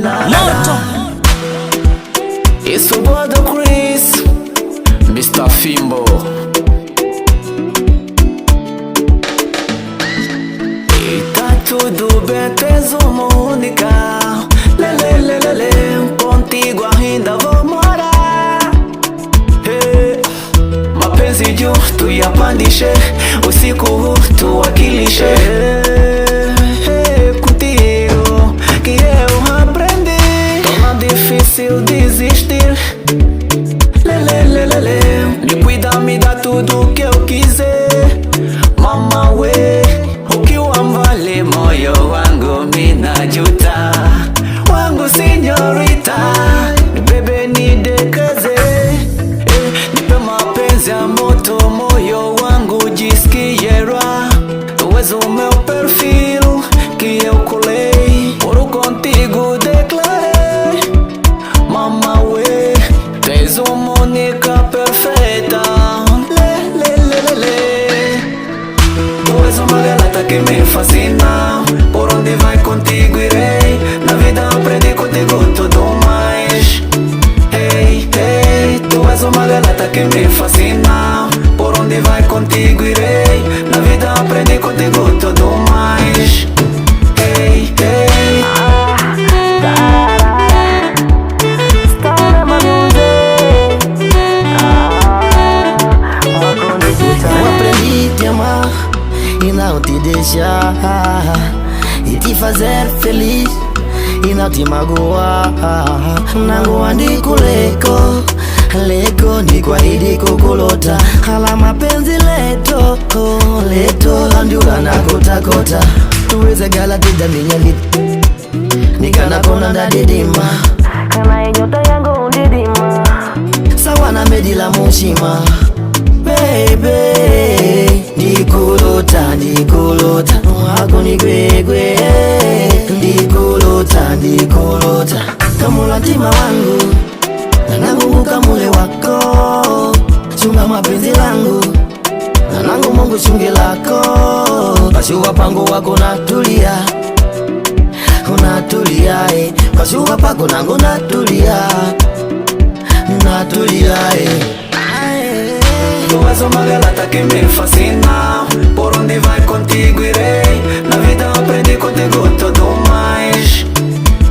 Moto It's your brother Chris, Mr. Fimbo. Tá tudo bem, tens uma única. Lelelelele, contigo ainda vou morar. Hey, mapenzi juu tuyapandishe, usiku huu tuwakilishe. Contigo que eu aprendi, torna difícil desistir. Lelelelele, me cuida, me dá tudo que eu quiser. Mama we, ukiwambale moyo wangu minajuta. Wangu senyorita, bebe nidekeze. Nipe mapenzi ya moto, moyo wangu jisikie raha. Tu és o meu perfil que eu colei, ouro contigo declarei. Mama we, tu és uma única perfeita. Tu és uma garota que me fascina. Por onde vai contigo irei. Na vida aprendi contigo tudo mais. Hey, hey, tu és uma garota que me fascina. Por onde vai contigo irei. Na vida aprendi contigo tudo mais. Hey, hey. Eu aprendi a te amar e não te deixar, e te fazer feliz e não te magoar. Nangu andiko leko leko ndikuahidi kukulota, hala mapenzi leto leto andiula na kota kota. Tuweze gala dida minyali nikana kona ndadidima, kana inyota yangu undidima sawa na medila mushima. Baby, ndikulota ndikulota wako ni gwegwe. Ndikulota ndikulota kamula ntima wangu, nanangubuka mule wako. Chunga mapenzi langu, nanangu Mungu chungi lako. Pashuwa pangu wako natulia, unatulia pashuwa pako nangu natulia, natulia Tu és uma garota que me fascina. Por onde vai contigo irei. Na vida aprendi contigo tudo mais.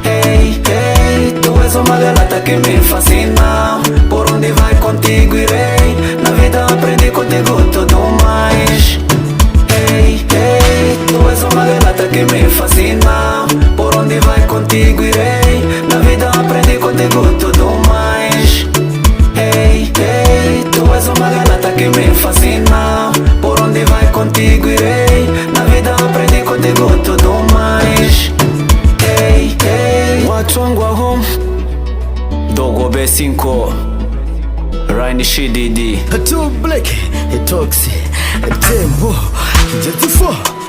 Hey, hey, tu és uma garota que me fascina. Por onde vai contigo irei. Na vida aprendi contigo tudo mais. Hey, hey, tu és uma garota que me fascina. Por onde vai contigo irei. Na vida aprendi contigo tudo mais. Hey, hey, tu és uma garota que me fascina. Por onde vai contigo irei. Na vida aprendi contigo tudo mais. Hey, hey. Watu wangu wa home, Dogo B5, Ryan Shididi, Too Black, Toxic, Tembo, 24.